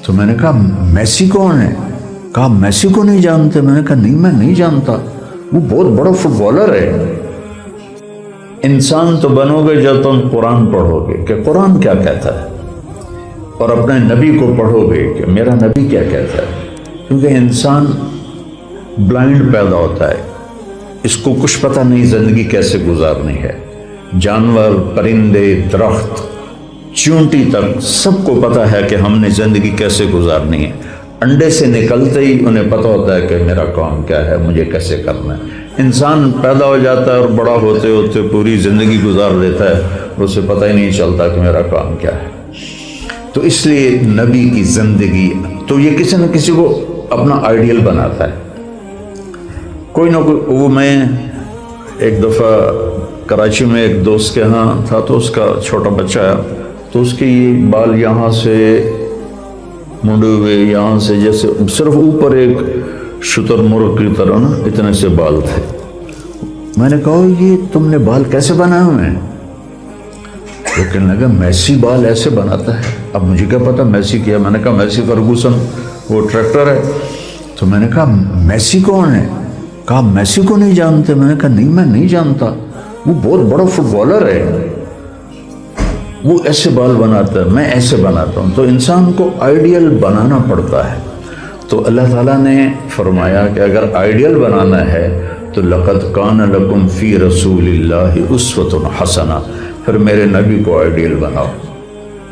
تو میں نے کہا میسی کون ہے؟ کہا میسی کو نہیں جانتے؟ میں نے کہا نہیں میں نہیں جانتا، وہ بہت بڑا فٹ بالر ہے۔ انسان تو بنو گے جب تم قرآن پڑھو گے کہ قرآن کیا کہتا ہے، اور اپنے نبی کو پڑھو گے کہ میرا نبی کیا کہتا ہے، کیونکہ انسان بلائنڈ پیدا ہوتا ہے، اس کو کچھ پتہ نہیں زندگی کیسے گزارنی ہے۔ جانور، پرندے، درخت، چونٹی تک سب کو پتہ ہے کہ ہم نے زندگی کیسے گزارنی ہے۔ انڈے سے نکلتے ہی انہیں پتہ ہوتا ہے کہ میرا کام کیا ہے، مجھے کیسے کرنا ہے۔ انسان پیدا ہو جاتا ہے اور بڑا ہوتے ہوتے پوری زندگی گزار دیتا ہے، اسے پتہ ہی نہیں چلتا کہ میرا کام کیا ہے۔ تو اس لیے نبی کی زندگی تو یہ کسی نہ کسی کو اپنا آئیڈیل بناتا ہے، کوئی نہ کوئی۔ وہ میں ایک دفعہ کراچی میں ایک دوست کے ہاں تھا، تو اس کا چھوٹا بچہ آیا، تو اس کے یہ بال یہاں سے منڈے ہوئے، یہاں سے جیسے صرف اوپر ایک شتر مرغ کی طرح نا اتنے سے بال تھے۔ میں نے کہا یہ تم نے بال کیسے بنائے ہوئے ہیں؟ وہ کہنے لگا میسی بال ایسے بناتا ہے۔ اب مجھے کیا پتا میسی کیا؟ میں نے کہا میسی فرگوسن وہ ٹریکٹر ہے۔ تو میں نے کہا میسی کون ہے؟ کہا میسی کو نہیں جانتے؟ میں نے کہا نہیں میں نہیں جانتا، وہ بہت بڑا فٹ بالر ہے، وہ ایسے بال بناتا ہے، میں ایسے بناتا ہوں۔ تو انسان کو آئیڈیل بنانا پڑتا ہے۔ تو اللہ تعالیٰ نے فرمایا کہ اگر آئیڈیل بنانا ہے تو لقد کان لکم فی رسول اللہ اسوۃ حسنہ، پھر میرے نبی کو آئیڈیل بناؤ،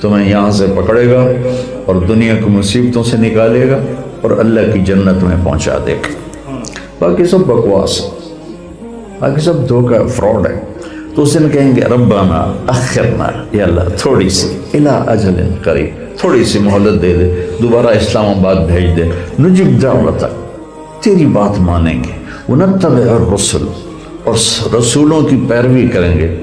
تمہیں یہاں سے پکڑے گا اور دنیا کی مصیبتوں سے نکالے گا اور اللہ کی جنت میں پہنچا دے گا۔ باقی سب بکواس ہے، باقی سب دھوکہ فراڈ ہے۔ تو اس دن کہیں گے ربنا اخرنا، یا اللہ تھوڑی سی الی اجل قریب، تھوڑی سی مہلت دے دے، دوبارہ اسلام آباد بھیج دے، نجب دعوتک، تیری بات مانیں گے، ونتبع الرسل، اور رسولوں کی پیروی کریں گے۔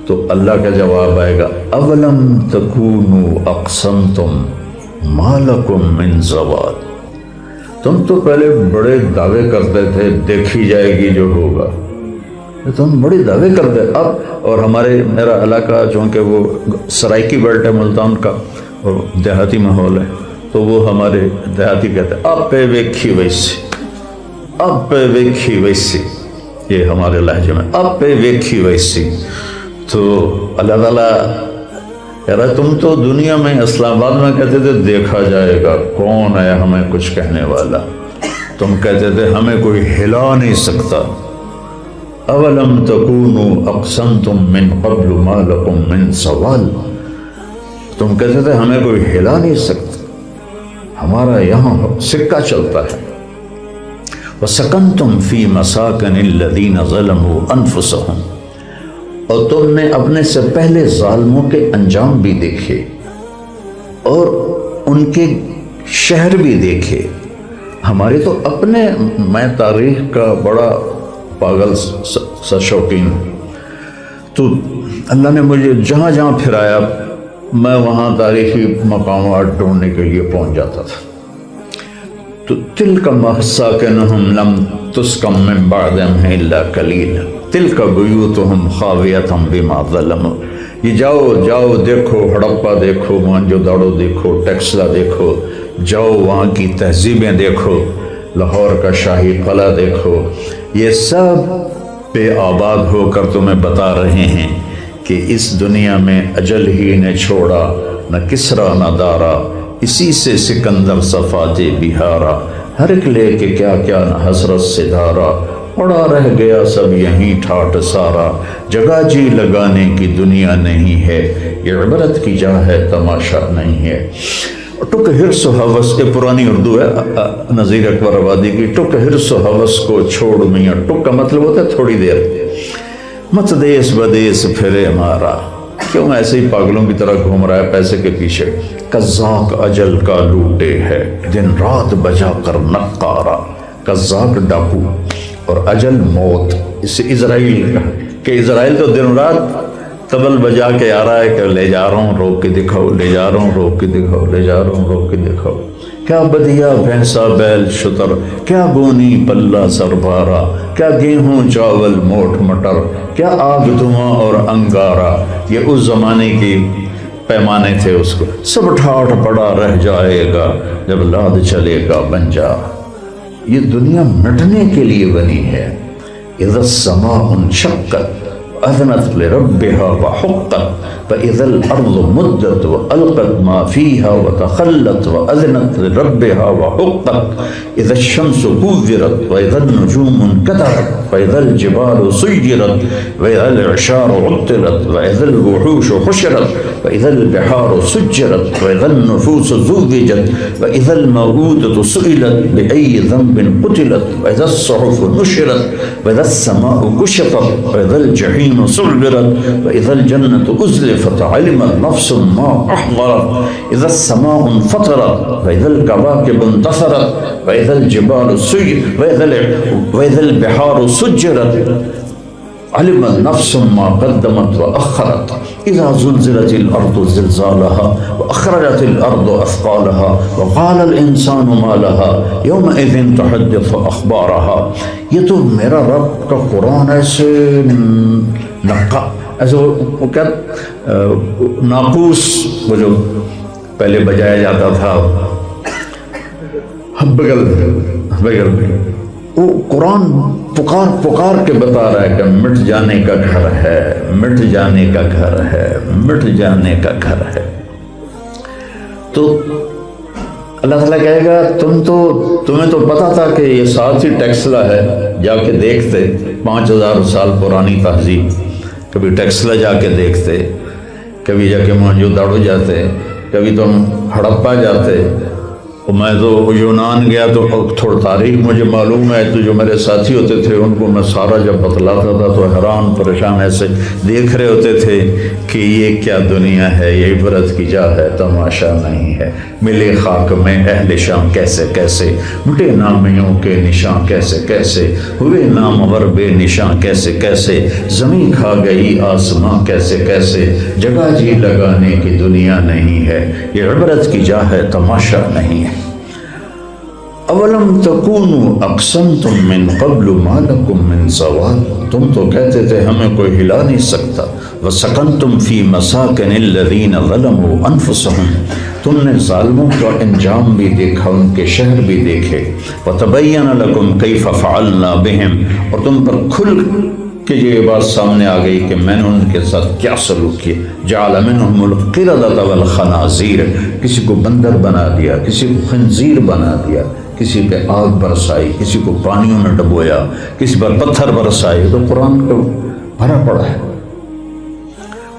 تو اللہ کا جواب آئے گا اولم تکونوا اقسمتم ما لکم من زوال، تم تو پہلے بڑے دعوے کرتے تھے دیکھی جائے گی جو ہوگا، تم بڑے دعوے کرتے اب۔ اور میرا علاقہ چونکہ وہ سرائکی بیلٹ ہے ملتان کا، اور دیہاتی ماحول ہے، تو وہ ہمارے دیہاتی کہتے ہیں اب پہ ویکھی ویسی، اب پہ ویکھی ویسی، یہ ہمارے لہجے میں اب پہ ویکھی ویسی۔ تو اللہ تعالیٰ کہہ رہا ہے تم تو دنیا میں اسلام آباد میں کہتے تھے دیکھا جائے گا، کون ہے ہمیں کچھ کہنے والا، تم کہتے تھے ہمیں کوئی ہلا نہیں سکتا۔ اولم تکونوا اقسمتم من قبل ما لکم من زوال، تم کہتے تھے ہمیں کوئی ہلا نہیں سکتا، ہمارا یہاں سکہ چلتا ہے۔ وسکنتم فی مساکن الذین ظلموا انفسہم، اور تم نے اپنے سے پہلے ظالموں کے انجام بھی دیکھے اور ان کے شہر بھی دیکھے۔ ہمارے تو اپنے، میں تاریخ کا بڑا پاگل سا شوقین ہوں، تو اللہ نے مجھے جہاں جہاں پھرایا میں وہاں تاریخی مقامات ڈھونڈنے کے لیے پہنچ جاتا تھا۔ تو تلک مساکنہم لم تسکن من بعدہم الا قلیلا تلک بیوتہم خاویۃ بما ظلموا، یہ جاؤ دیکھو، ہڑپا دیکھو، موہنجو داڑو دیکھو، ٹیکسلا دیکھو، جاؤ وہاں کی تہذیبیں دیکھو، لاہور کا شاہی قلعہ دیکھو، یہ سب بے آباد ہو کر تمہیں بتا رہے ہیں کہ اس دنیا میں اجل ہی نے چھوڑا نہ کسرا نہ دارا، اسی سے سکندر صفات بہارا، ہر ایک لے کے کیا کیا نہ حسرت سے دھارا، پڑا رہ گیا سب یہیں ٹھاٹ سارا، جگہ جی لگانے کی دنیا نہیں ہے، یہ عبرت کی جا ہے تماشا نہیں ہے۔ ٹک حرص و حوث، یہ پرانی اردو ہے نذیر اکبر آبادی کی، ٹک حرص و حوث کو چھوڑ میاں، ٹک کا مطلب ہوتا ہے تھوڑی دیر، مت دیس بدیس پھرے ہمارا، کیوں ایسے ہی پاگلوں کی طرح گھوم رہا ہے پیسے کے پیچھے۔ قزاق اجل کا لوٹے ہے دن رات بجا کر نقارا، قزاق ڈاکو اور اجل موت، اس سے اسرائیل کا کہ اسرائیل تو دن رات تبل بجا کے آ رہا ہے کہ لے جا رہا ہوں روک کے دکھاؤ، لے جا رہا ہوں روک کے دکھاؤ، لے جا رہا ہوں روک کے دکھاؤ، کیا بدیا بھینسا بیل شتر، کیا بونی پلہ سربارا، کیا گیہوں چاول موٹ مٹر، کیا آگ دھواں اور انگارا۔ یہ اس زمانے کی پیمانے تھے اس کو، سب ٹھاٹھ پڑا رہ جائے گا جب لاد چلے گا بن جا۔ یہ دنیا مٹنے کے لیے بنی ہے۔ اذا السماء انشقت اذنت لربها وحقت فاذا الارض مدت والقت ما فيها وتخلت واذنت لربها وحقت اذا الشمس كورت واذا النجوم انكدرت واذا الجبال سيرت واذا العشار عطلت واذا الوحوش حشرت واذا البحار سجرت واذا النفوس زوجت واذا الموءودة سئلت باي ذنب قتلت واذا الصحف نشرت واذا السماء كشطت واذا الجحيم سعبرت وإذا الجنة أزلفت علمت نفس ما أحضرت إذا السماء انفطرت وإذا الكواكب انتثرت وإذا الجبال سيرت وإذا البحار سجرت علمت نفس ما قدمت وأخرت إذا زلزلت الأرض زلزالها وأخرجت الأرض أثقالها وقال الإنسان ما لها يومئذ تحدث أخبارها۔ یہ تو میرا رب کا قرآن ایسے ایسے وہ کیا ناقوس، وہ جو پہلے بجایا جاتا تھا بغل وہ قرآن پکار پکار کے بتا رہا ہے کہ مٹ جانے کا گھر ہے، مٹ جانے کا گھر ہے، مٹ جانے کا گھر ہے۔ تو اللہ تعالیٰ کہے گا تمہیں تو پتا تھا کہ یہ ساتھ ہی ٹیکسلا ہے، جا کے دیکھتے 5000 سال پرانی تہذیب، کبھی ٹیکسلا جا کے دیکھتے، کبھی جا کے موہنجو داڑو جاتے، کبھی تم ہڑپا جاتے۔ میں تو یونان گیا تو تھوڑا تاریخ مجھے معلوم ہے، تو جو میرے ساتھی ہوتے تھے ان کو میں سارا جب بتلاتا تھا تو حیران پریشان ایسے دیکھ رہے ہوتے تھے کہ یہ کیا دنیا ہے، یہ عبرت کی جا ہے، تماشا نہیں ہے۔ ملے خاک میں اہل شام کیسے کیسے، مٹے نامیوں کے نشان کیسے کیسے، ہوئے نامور بے نشان کیسے کیسے، زمین کھا گئی آسماں کیسے کیسے، جگہ جی لگانے کی دنیا نہیں ہے، یہ عبرت کی جا ہے، تماشا نہیں ہے۔ اولم تکونوا اقسمتم من قبل ما لکم من زوال، تم تو کہتے تھے ہمیں کوئی ہلا نہیں سکتا۔ وسکنتم فی مساکن الذین ظلموا انفسہم، تم نے ظالموں کا انجام بھی دیکھا، ان کے شہر بھی دیکھے۔ وتبین لکم کیف فعلنا بہم، اور تم پر کھل کہ یہ بات سامنے آ گئی کہ میں نے ان کے ساتھ کیا سلوک کیا۔ جعل منہم القردۃ والخنازیر، کسی کو بندر بنا دیا، کسی کو خنزیر بنا دیا، کسی پہ آگ برسائی، کسی کو پانیوں میں ڈبویا، کسی پر پتھر برسائے۔ تو قرآن کو بھرا پڑا ہے۔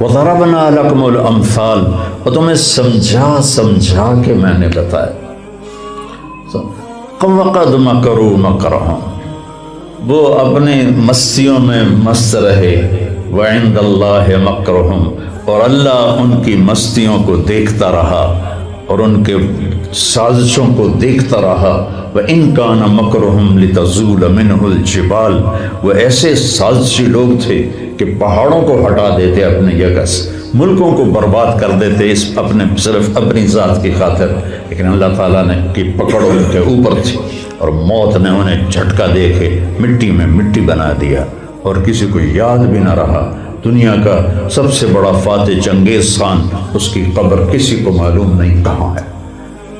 وَضَرَبْنَا لَكُمُ الْأَمْثَالَ، اور تمہیں سمجھا کے میں نے بتایا۔ وَقَدْ مَكَرُوا مَكْرَهُمْ، وہ اپنی مستیوں میں مست رہے۔ وَعِنْدَ اللَّهِ مَكْرُهُمْ، اور اللہ ان کی مستیوں کو دیکھتا رہا اور ان کے سازشوں کو دیکھتا رہا۔ وَإِنْ كَانَ مَكْرُهُمْ لِتَزُولَ مِنْهُ الْجِبَالُ، وہ ایسے سازشی لوگ تھے کہ پہاڑوں کو ہٹا دیتے اپنی جگہ سے، ملکوں کو برباد کر دیتے صرف اپنی ذات کی خاطر، لیکن اللہ تعالیٰ نے کی پکڑ ان کے اوپر تھی اور موت نے انہیں جھٹکا دے کے مٹی میں مٹی بنا دیا، اور کسی کو یاد بھی نہ رہا۔ دنیا کا سب سے بڑا فاتح چنگیز خان، اس کی قبر کسی کو معلوم نہیں کہاں ہے۔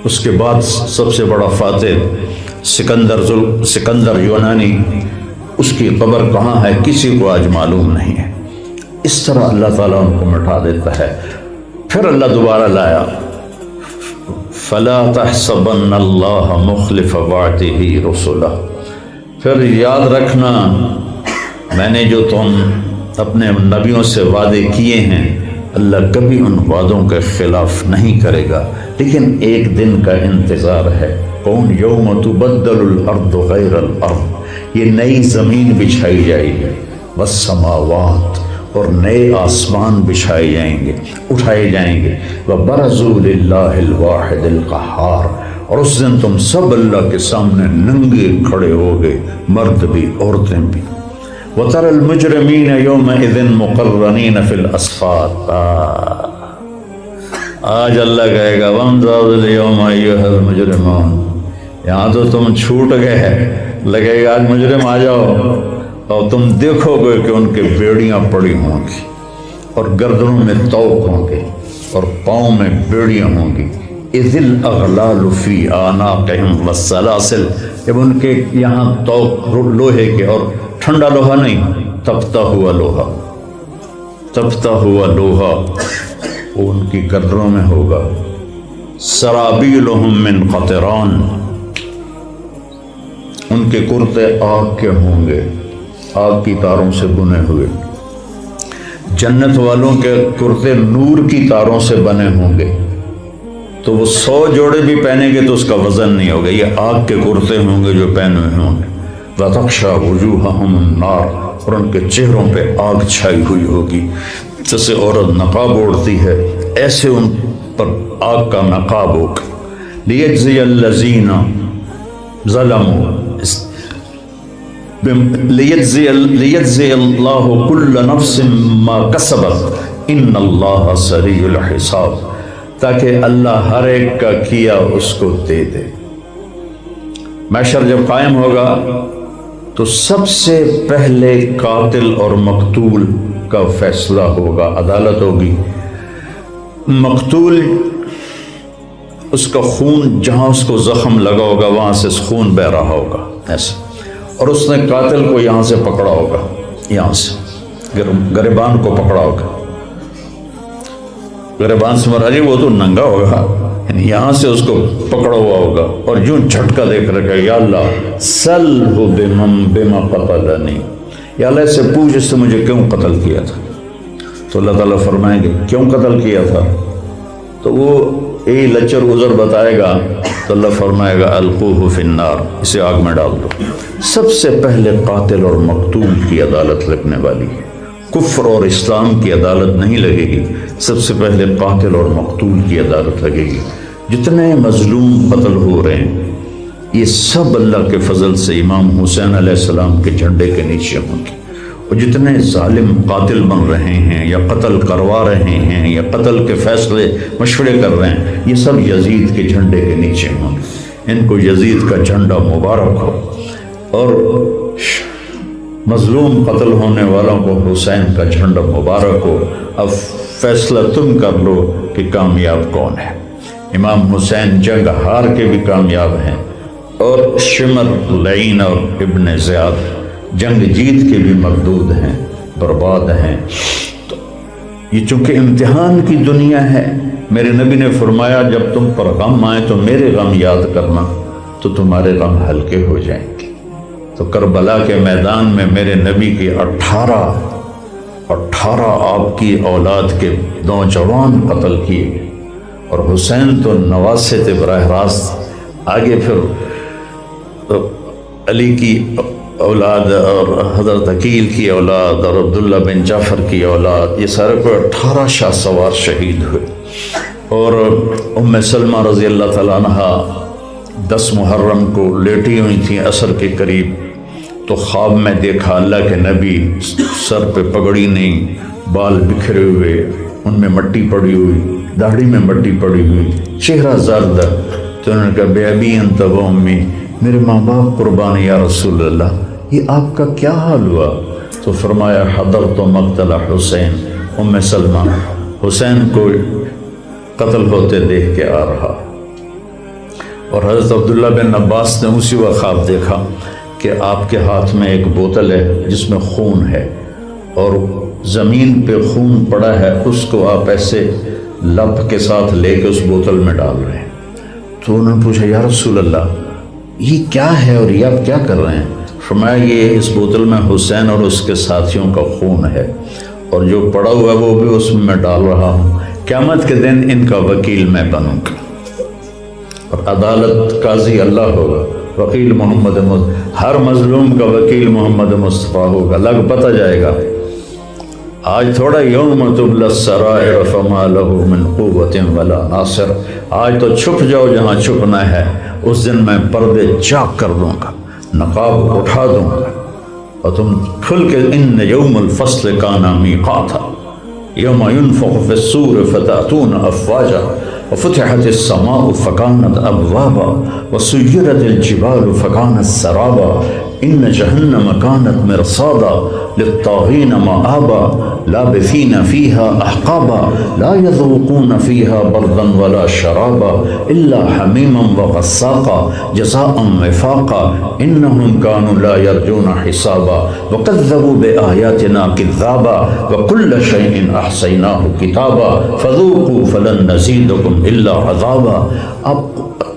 اس کے بعد سب سے بڑا فاتح سکندر یونانی، اس کی قبر کہاں ہے کسی کو آج معلوم نہیں ہے۔ اس طرح اللہ تعالیٰ ان کو مٹا دیتا ہے۔ پھر اللہ دوبارہ لایا، فَلَا تَحْسَبَنَّ اللَّهَ مُخْلِفَ وَعْدِهِ رُسُلَهُ، پھر یاد رکھنا میں نے جو تم اپنے نبیوں سے وعدے کیے ہیں، اللہ کبھی ان وعدوں کے خلاف نہیں کرے گا، لیکن ایک دن کا انتظار ہے۔ کون یوم تبدل الارض غیر الارض، یہ نئی زمین بچھائی جائے گی، والسماوات، اور نئے آسمان بچھائے جائیں گے، اٹھائے جائیں گے۔ وبرزوا للہ الواحد القہار، اور اس دن تم سب اللہ کے سامنے ننگے کھڑے ہوگے، مرد بھی عورتیں بھی۔ وَتَرَى الْمُجْرِمِينَ يَوْمَئِذٍ مُقَرَّنِينَ فِي الْأَصْفَادِ، آج اللہ کہے گا وَامْتَازُوا الْيَوْمَ أَيُّهَا الْمُجْرِمُونَ، یہاں تو تم چھوٹ گئے، لگے گا آج مجرم آ جاؤ، اور تم دیکھو گے کہ ان کے بیڑیاں پڑی ہوں گی اور گردنوں میں طوق ہوں گے۔ اور پاؤں میں بیڑیاں ہوں گی. اذ الاغلال فی اعناقہم والسلاسل، جب ان کے یہاں توق لوہے کے، اور ٹھنڈا لوہا نہیں، تپتا ہوا لوہا، تپتا ہوا لوہا وہ ان کی گردنوں میں ہوگا. سرابیلہم من قطران، ان کے کرتے آگ کے ہوں گے، آگ کی تاروں سے بنے ہوئے. جنت والوں کے کرتے نور کی تاروں سے بنے ہوں گے، تو وہ 100 جوڑے بھی پہنیں گے تو اس کا وزن نہیں ہوگا. یہ آگ کے کرتے ہوں گے جو پہنے ہوئے ہوں گے. وَتَغْشَى وُجُوهَهُمُ النَّارُ، اور ان کے چہروں پہ آگ چھائی ہوئی ہوگی. جیسے عورت نقاب اوڑھتی ہے ایسے ان پر آگ کا نقاب ہوگا. لِيَجْزِيَ الَّذِينَ ظَلَمُوا، لِيَجْزِيَ اللَّهُ كُلَّ نَفْسٍ مَا كَسَبَتْ إِنَّ اللَّهَ سَرِيعُ الْحِسَابِ، تاکہ اللہ ہر ایک کا کیا اس کو دے دے. محشر جب قائم ہوگا تو سب سے پہلے قاتل اور مقتول کا فیصلہ ہوگا، عدالت ہوگی. مقتول اس کا خون جہاں اس کو زخم لگا ہوگا وہاں سے خون بہ رہا ہوگا ایسے، اور اس نے قاتل کو یہاں سے پکڑا ہوگا، یہاں سے گریبان کو پکڑا ہوگا. گریبان سے مراد وہ تو ننگا ہوگا، یعنی یہاں سے اس کو پکڑا ہوا ہوگا، اور یوں جھٹکا دیکھ رکھا ہے، یا اللہ سلہ بما قتلنی، یا اللہ اس سے پوچھ اس سے مجھے کیوں قتل کیا تھا. تو اللہ تعالیٰ فرمائیں گے کیوں قتل کیا تھا؟ تو وہ یہی لچر عذر بتائے گا تو اللہ فرمائے گا القوہ فی النار، اسے آگ میں ڈال دو. سب سے پہلے قاتل اور مقتول کی عدالت لگنے والی ہے. کفر اور اسلام کی عدالت نہیں لگے گی، سب سے پہلے قاتل اور مقتول کی عدالت لگے گی. جتنے مظلوم قتل ہو رہے ہیں یہ سب اللہ کے فضل سے امام حسین علیہ السلام کے جھنڈے کے نیچے ہوں گے، اور جتنے ظالم قاتل بن رہے ہیں یا قتل کروا رہے ہیں یا قتل کے فیصلے مشورے کر رہے ہیں یہ سب یزید کے جھنڈے کے نیچے ہوں گے. ان کو یزید کا جھنڈا مبارک ہو، اور مظلوم قتل ہونے والوں کو حسین کا جھنڈا مبارک ہو. اب فیصلہ تم کر لو کہ کامیاب کون ہے. امام حسین جنگ ہار کے بھی کامیاب ہیں، اور شمر لعین اور ابن زیاد جنگ جیت کے بھی مردود ہیں، برباد ہیں. تو یہ چونکہ امتحان کی دنیا ہے، میرے نبی نے فرمایا جب تم پر غم آئے تو میرے غم یاد کرنا تو تمہارے غم ہلکے ہو جائیں گے. تو کربلا کے میدان میں میرے نبی کی 18 آپ کی اولاد کے نوجوان قتل کیے گئے، اور حسین تو نواسے تھے براہ راست. آگے پھر علی کی اولاد اور حضرت عقیل کی اولاد اور عبداللہ بن جعفر کی اولاد، یہ سارے کو 18 شاہ سوار شہید ہوئے. اور ام سلمہ رضی اللہ تعالیٰ عنہ 10 محرم کو لیٹی ہوئی تھیں عصر کے قریب، تو خواب میں دیکھا اللہ کے نبی سر پہ پگڑی نہیں، بال بکھرے ہوئے، ان میں مٹی پڑی ہوئی، داڑھی میں مٹی پڑی ہوئی، چہرہ زرد. تو انہوں نے کہا بے ابی انت و امی، میرے ماں باپ قربان یا رسول اللہ، یہ آپ کا کیا حال ہوا؟ تو فرمایا حضرت مقتل حسین. ام سلمہ حسین کو قتل ہوتے دیکھ کے آ رہا. اور حضرت عبداللہ بن عباس نے اسی وقت خواب دیکھا کہ آپ کے ہاتھ میں ایک بوتل ہے جس میں خون ہے، اور زمین پہ خون پڑا ہے، اس کو آپ ایسے لب کے ساتھ لے کے اس بوتل میں ڈال رہے ہیں. تو انہوں نے پوچھا یا رسول اللہ یہ کیا ہے اور یہ آپ کیا کر رہے ہیں؟ فرمایا یہ اس بوتل میں حسین اور اس کے ساتھیوں کا خون ہے، اور جو پڑا ہوا ہے وہ بھی اس میں ڈال رہا ہوں. قیامت کے دن ان کا وکیل میں بنوں گا، اور عدالت قاضی اللہ ہوگا، وکیل محمد ہر مظلوم کا وکیل محمد مصطفیٰ ہوگا. لگ پتہ جائے گا. آج تھوڑا یوم تبلی السرائر فما له من قوت ولا ناصر، آج تو چھپ جاؤ جہاں چھپنا ہے، اس دن میں پردے چاک کر دوں گا، نقاب اٹھا دوں گا، اور تم کھل کے ان یوم الفصل کان میقاتا یوم ينفخ في الصور فتأتون افواجا وفتحت السماء فكانت ابوابا وسيرت الجبال فكانت سرابا ان جهنم كانت مرصادا للطاغين مآبا لابثین فیہا احقابا لا یذوقون فیہا بردا ولا شرابا الا حمیما وغساقا جزاء وفاقا انہم کانوا لا یرجون حسابا وکذبوا بآیاتنا کذابا وکل شیء احصیناہ کتابا فذوقوا فلن نزیدکم الا عذابا۔ اب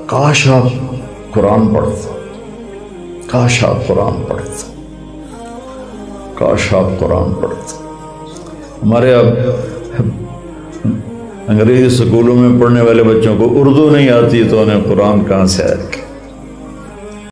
کاش آپ قرآن پڑھتے، کاش آپ قرآن پڑھتے، کاش آپ قرآن پڑھتے۔ ہمارے اب انگریزی سکولوں میں پڑھنے والے بچوں کو اردو نہیں آتی تو انہیں قرآن کہاں سے آئے گا؟